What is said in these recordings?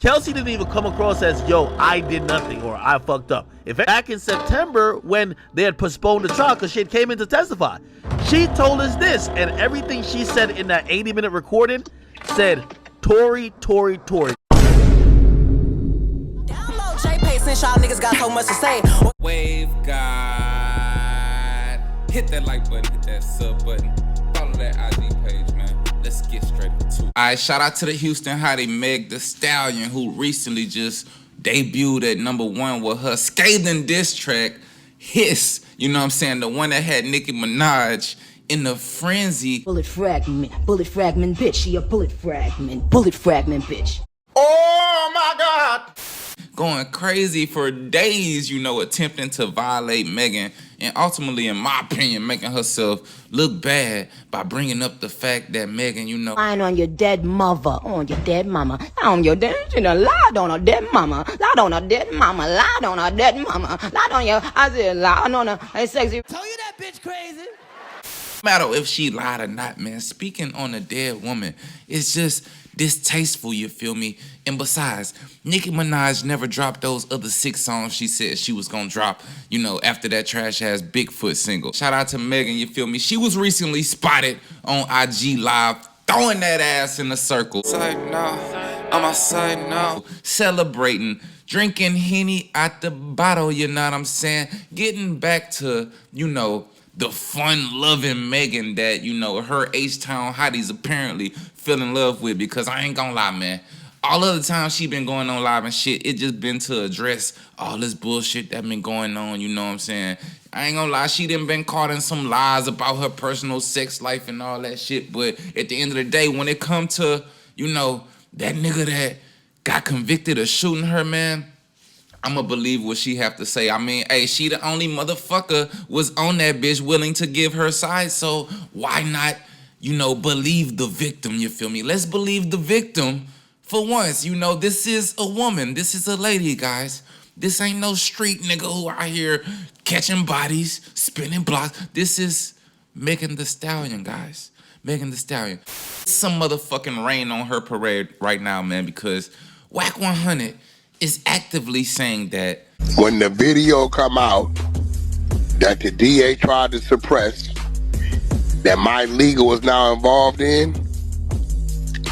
Kelsey didn't even come across as, yo, I did nothing or I fucked up. In fact, back in September when they had postponed the trial because she had came in to testify, she told us this, and everything she said in that 80-minute recording said, Tory, Tory, Tory. Download J-Pay since y'all niggas got so much to say. Wave God. Hit that like button, hit that sub button. Follow that IG page, man. Let's get straight into it. Alright, shout out to the Houston hottie Meg the Stallion, who recently just debuted at #1 with her scathing diss track, Hiss. You know what I'm saying? The one that had Nicki Minaj in the frenzy. Bullet fragment, bitch. She a bullet fragment bitch. Oh my God! Going crazy for days, you know, attempting to violate Megan, and ultimately, in my opinion, making herself look bad by bringing up the fact that Megan, you know, Lying on your dead mother, on your dead mama, on your dead, you know, lied on her dead mama, lied on her dead mama, lied on her dead mama, lied on your, I said, lied on her, hey, sexy. Told you that bitch crazy. no matter if she lied or not, man, speaking on a dead woman, it's just distasteful, you feel me? And besides, Nicki Minaj never dropped those other 6 songs she said she was gonna drop, you know, after that trash-ass Bigfoot single. Shout out to Megan, you feel me? She was recently spotted on IG Live throwing that ass in a circle. Side now, on my side now. Celebrating, drinking Henny out the bottle, you know what I'm saying? Getting back to, you know, the fun-loving Megan that, you know, her H-Town hotties apparently fell in love with, because I ain't gonna lie, man. All of the time she been going on live and shit, it just been to address all this bullshit that been going on, you know what I'm saying? I ain't gonna lie, she done been caught in some lies about her personal sex life and all that shit, but at the end of the day, when it come to, you know, that nigga that got convicted of shooting her, man, I'ma believe what she have to say. I mean, hey, she the only motherfucker was on that bitch willing to give her side, so why not, you know, believe the victim, you feel me? Let's believe the victim for once. You know, this is a woman. This is a lady, guys. This ain't no street nigga who out here catching bodies, spinning blocks. This is Megan the Stallion, guys. Megan the Stallion. Some motherfucking rain on her parade right now, man, because Wack100 is actively saying that when the video come out that the DA tried to suppress, that my legal was now involved in,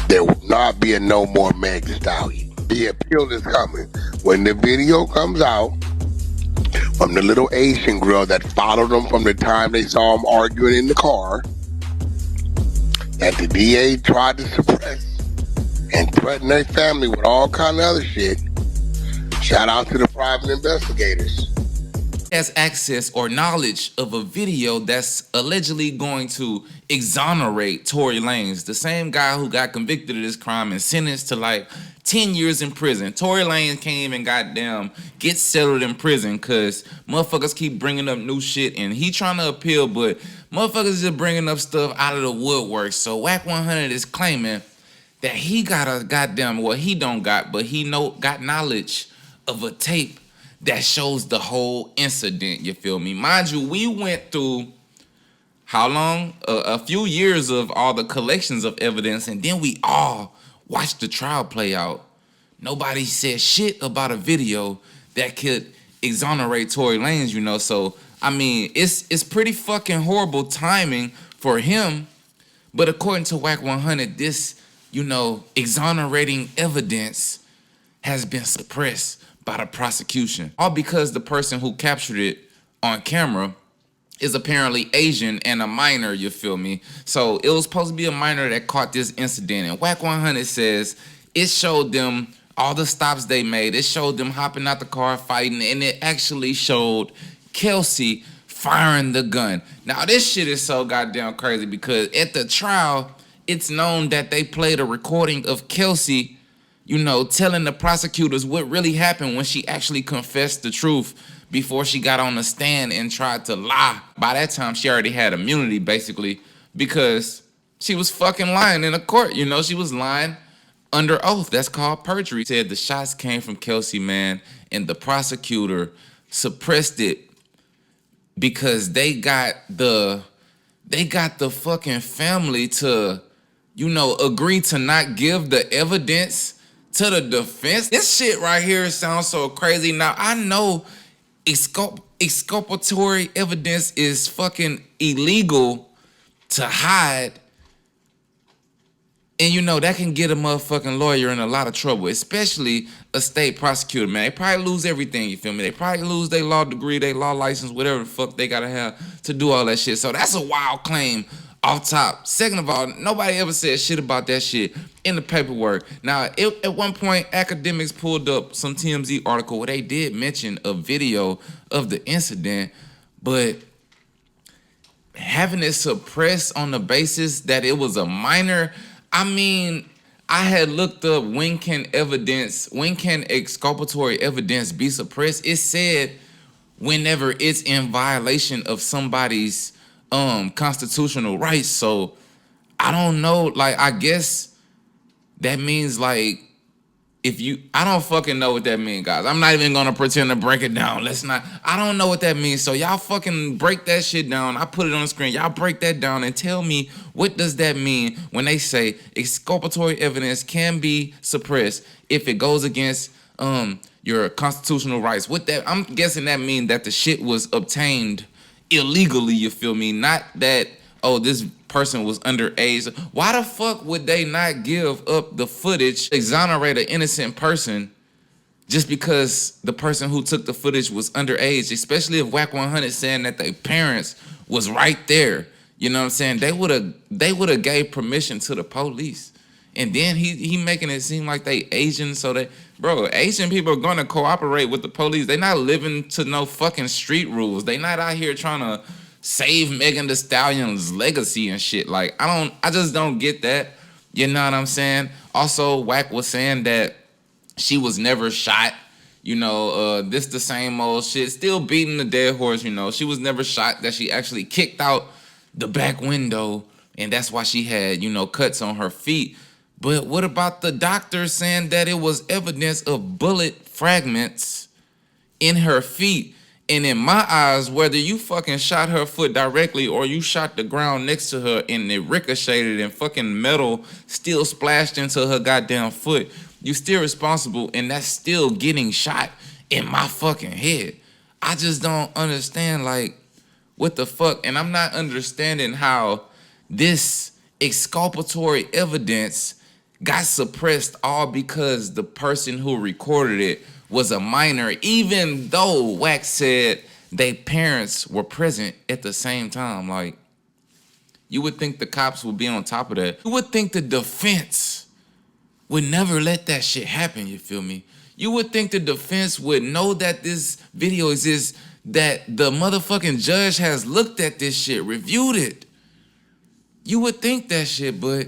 there will not be a no more Meg Thee Stallion. The appeal is coming. When the video comes out from the little Asian girl that followed them from the time they saw him arguing in the car, that the DA tried to suppress and threaten their family with all kind of other shit, shout out to the private investigators. has access or knowledge of a video that's allegedly going to exonerate Tory Lanez, the same guy who got convicted of this crime and sentenced to like 10 years in prison. Tory Lanez can't even goddamn get settled in prison because motherfuckers keep bringing up new shit, and he trying to appeal, but motherfuckers just bringing up stuff out of the woodwork. So Wack100 is claiming that he got a goddamn, well, he don't got, but he got knowledge of a tape that shows the whole incident, you feel me? Mind you, we went through, how long? A few years of all the collections of evidence, and then we all watched the trial play out. Nobody said shit about a video that could exonerate Tory Lanez, you know? So, I mean, it's pretty fucking horrible timing for him, but according to Wack100, this, you know, exonerating evidence has been suppressed by the prosecution, all because the person who captured it on camera is apparently Asian and a minor, you feel me? So it was supposed to be a minor that caught this incident, and Wack100 says it showed them all the stops they made. It showed them hopping out the car, fighting, and it actually showed Kelsey firing the gun. Now this shit is so goddamn crazy because at the trial, it's known that they played a recording of Kelsey, you know, telling the prosecutors what really happened when she actually confessed the truth before she got on the stand and tried to lie. By that time, she already had immunity, basically, because she was fucking lying in a court. You know, she was lying under oath. That's called perjury. Said the shots came from Kelsey, man, and the prosecutor suppressed it because they got the fucking family to, you know, agree to not give the evidence to the defense. This shit right here sounds so crazy. Now, I know exculpatory evidence is fucking illegal to hide. And you know, that can get a motherfucking lawyer in a lot of trouble, especially a state prosecutor, man. They probably lose everything, you feel me? They probably lose their law degree, their law license, whatever the fuck they gotta have to do all that shit. So that's a wild claim off top. Second of all, nobody ever said shit about that shit in the paperwork. Now, at one point, academics pulled up some TMZ article where they did mention a video of the incident, but having it suppressed on the basis that it was a minor, I mean, I had looked up when can exculpatory evidence be suppressed. It said whenever it's in violation of somebody's constitutional rights. So I don't know, like, I guess that means like I don't fucking know what that means, guys. I'm not even gonna pretend to break it down. I don't know what that means. So y'all fucking break that shit down. I put it on the screen. Y'all break that down and tell me, what does that mean when they say exculpatory evidence can be suppressed if it goes against your constitutional rights? I'm guessing that means that the shit was obtained illegally, you feel me? Not that, oh, this person was underage. Why the fuck would they not give up the footage, exonerate an innocent person just because the person who took the footage was underage, especially if Wack100 saying that their parents was right there? You know what I'm saying? They would have gave permission to the police. And then he making it seem like they Asian, so Asian people are gonna cooperate with the police. They not living to no fucking street rules. They not out here trying to save Megan Thee Stallion's legacy and shit. Like, I just don't get that. You know what I'm saying? Also, Wack was saying that she was never shot. You know, this the same old shit. Still beating the dead horse, you know. She was never shot, that she actually kicked out the back window, and that's why she had, you know, cuts on her feet. But what about the doctor saying that it was evidence of bullet fragments in her feet? And in my eyes, whether you fucking shot her foot directly or you shot the ground next to her and it ricocheted and fucking metal still splashed into her goddamn foot, you still responsible, and that's still getting shot in my fucking head. I just don't understand, like, what the fuck? And I'm not understanding how this exculpatory evidence got suppressed all because the person who recorded it was a minor, even though Wack said their parents were present at the same time. Like, you would think the cops would be on top of that. You would think the defense would never let that shit happen, you feel me? You would think the defense would know that this video exists, that the motherfucking judge has looked at this shit, reviewed it. You would think that shit, but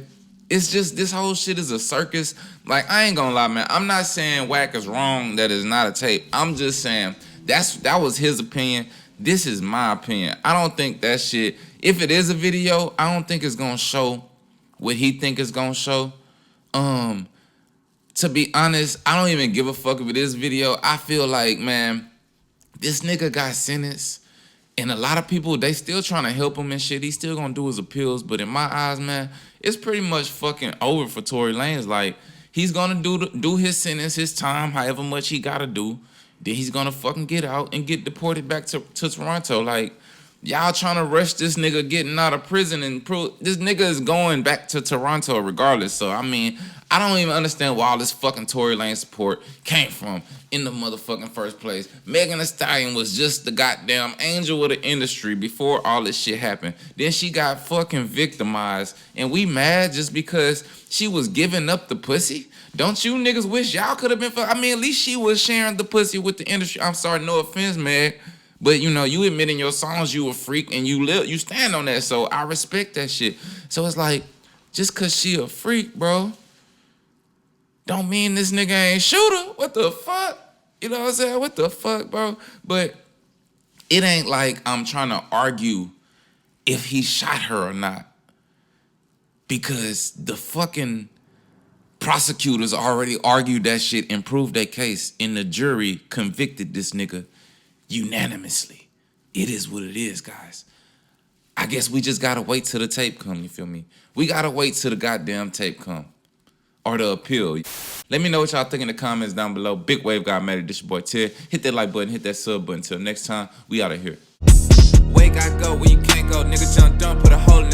it's just, this whole shit is a circus. Like, I ain't gonna lie, man. I'm not saying Wack is wrong, that is not a tape. I'm just saying that was his opinion. This is my opinion. I don't think that shit, if it is a video, I don't think it's gonna show what he think it's gonna show. To be honest, I don't even give a fuck if it is video. I feel like, man, this nigga got sentenced, and a lot of people, they still trying to help him and shit. He's still gonna do his appeals, but in my eyes, man, it's pretty much fucking over for Tory Lanez. Like, he's gonna do his sentence, his time, however much he gotta do. Then he's gonna fucking get out and get deported back to Toronto. Like, y'all trying to rush this nigga getting out of prison and prove this nigga is going back to Toronto regardless. So, I mean, I don't even understand where all this fucking Tory Lanez support came from in the motherfucking first place. Megan Thee Stallion was just the goddamn angel of the industry before all this shit happened. Then she got fucking victimized, and we mad just because she was giving up the pussy? Don't you niggas wish y'all could have been I mean, at least she was sharing the pussy with the industry. I'm sorry, no offense, Meg. But, you know, you admit in your songs you a freak and you stand on that, so I respect that shit. So it's like, just cause she a freak, bro, don't mean this nigga ain't shooter. What the fuck? You know what I'm saying? What the fuck, bro? But it ain't like I'm trying to argue if he shot her or not, because the fucking prosecutors already argued that shit and proved their case, and the jury convicted this nigga unanimously. It is what it is, guys. I guess we just gotta wait till the tape come, you feel me? We gotta wait till the goddamn tape come. or the appeal. Let me know what y'all think in the comments down below. Big Wave got mad at this your boy Ted. Hit that like button, hit that sub button. Until next time, we out of here. Way got go where you can't go. Nigga jumped on, put a hole in